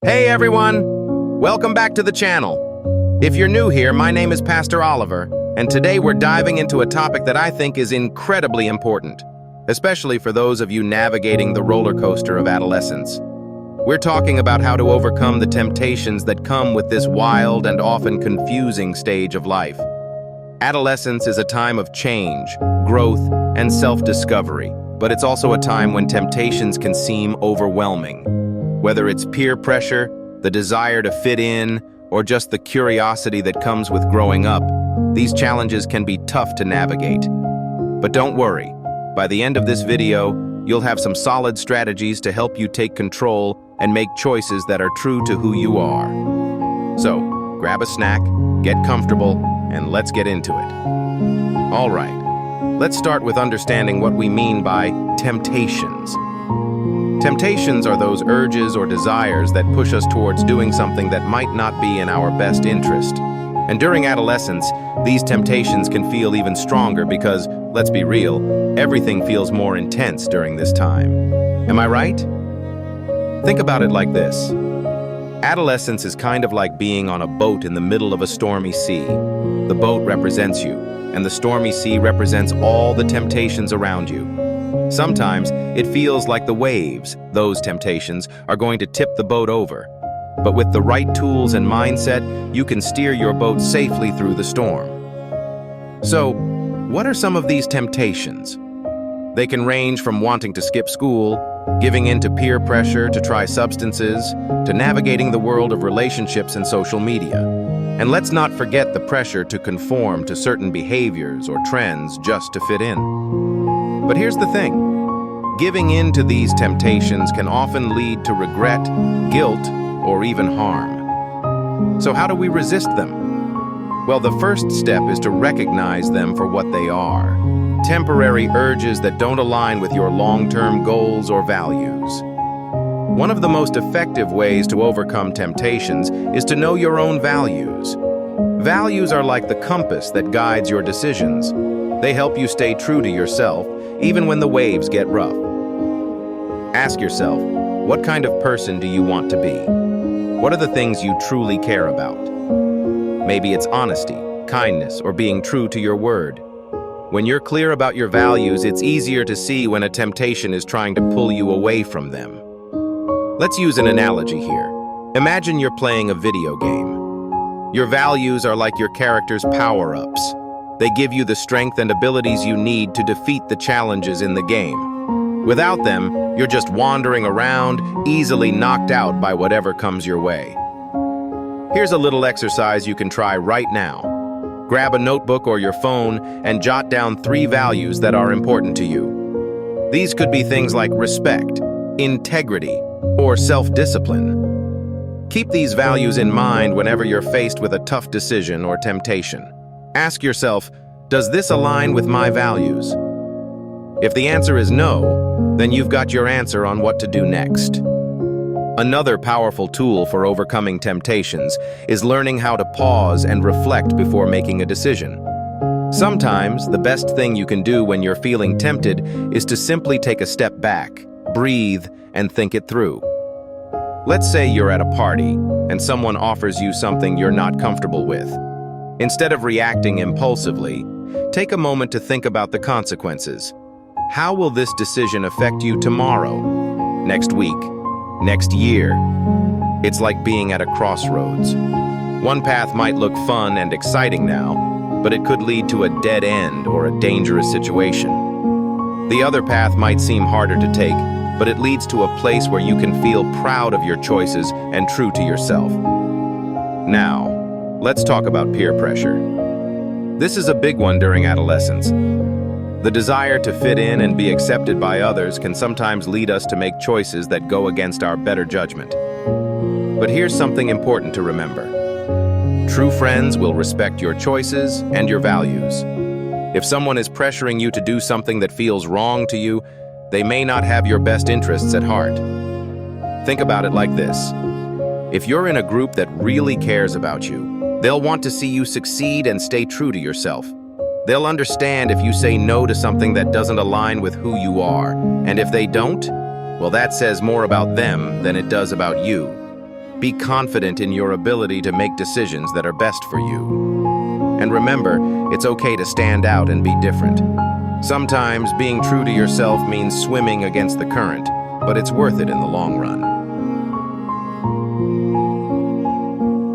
Hey everyone! Welcome back to the channel. If you're new here, my name is Pastor Oliver, and today we're diving into a topic that I think is incredibly important, especially for those of you navigating the roller coaster of adolescence. We're talking about how to overcome the temptations that come with this wild and often confusing stage of life. Adolescence is a time of change, growth, and self-discovery, but it's also a time when temptations can seem overwhelming. Whether it's peer pressure, the desire to fit in, or just the curiosity that comes with growing up, these challenges can be tough to navigate. But don't worry, by the end of this video, you'll have some solid strategies to help you take control and make choices that are true to who you are. So, grab a snack, get comfortable, and let's get into it. All right, let's start with understanding what we mean by temptations. Temptations are those urges or desires that push us towards doing something that might not be in our best interest. And during adolescence, these temptations can feel even stronger because, let's be real, everything feels more intense during this time. Am I right? Think about it like this. Adolescence is kind of like being on a boat in the middle of a stormy sea. The boat represents you, and the stormy sea represents all the temptations around you. Sometimes it feels like the waves, those temptations, are going to tip the boat over. But with the right tools and mindset, you can steer your boat safely through the storm. So, what are some of these temptations? They can range from wanting to skip school, giving in to peer pressure to try substances, to navigating the world of relationships and social media. And let's not forget the pressure to conform to certain behaviors or trends just to fit in. But here's the thing. Giving in to these temptations can often lead to regret, guilt, or even harm. So how do we resist them? Well, the first step is to recognize them for what they are. Temporary urges that don't align with your long-term goals or values. One of the most effective ways to overcome temptations is to know your own values. Values are like the compass that guides your decisions. They help you stay true to yourself, even when the waves get rough. Ask yourself, what kind of person do you want to be? What are the things you truly care about? Maybe it's honesty, kindness, or being true to your word. When you're clear about your values, it's easier to see when a temptation is trying to pull you away from them. Let's use an analogy here. Imagine you're playing a video game. Your values are like your character's power-ups. They give you the strength and abilities you need to defeat the challenges in the game. Without them, you're just wandering around, easily knocked out by whatever comes your way. Here's a little exercise you can try right now. Grab a notebook or your phone and jot down 3 values that are important to you. These could be things like respect, integrity, or self-discipline. Keep these values in mind whenever you're faced with a tough decision or temptation. Ask yourself, does this align with my values? If the answer is no, then you've got your answer on what to do next. Another powerful tool for overcoming temptations is learning how to pause and reflect before making a decision. Sometimes, the best thing you can do when you're feeling tempted is to simply take a step back, breathe, and think it through. Let's say you're at a party, and someone offers you something you're not comfortable with. Instead of reacting impulsively, take a moment to think about the consequences. How will this decision affect you tomorrow, next week, next year? It's like being at a crossroads. One path might look fun and exciting now, but it could lead to a dead end or a dangerous situation. The other path might seem harder to take, but it leads to a place where you can feel proud of your choices and true to yourself. Now, let's talk about peer pressure. This is a big one during adolescence. The desire to fit in and be accepted by others can sometimes lead us to make choices that go against our better judgment. But here's something important to remember. True friends will respect your choices and your values. If someone is pressuring you to do something that feels wrong to you, they may not have your best interests at heart. Think about it like this. If you're in a group that really cares about you, they'll want to see you succeed and stay true to yourself. They'll understand if you say no to something that doesn't align with who you are. And if they don't, well, that says more about them than it does about you. Be confident in your ability to make decisions that are best for you. And remember, it's okay to stand out and be different. Sometimes being true to yourself means swimming against the current, but it's worth it in the long run.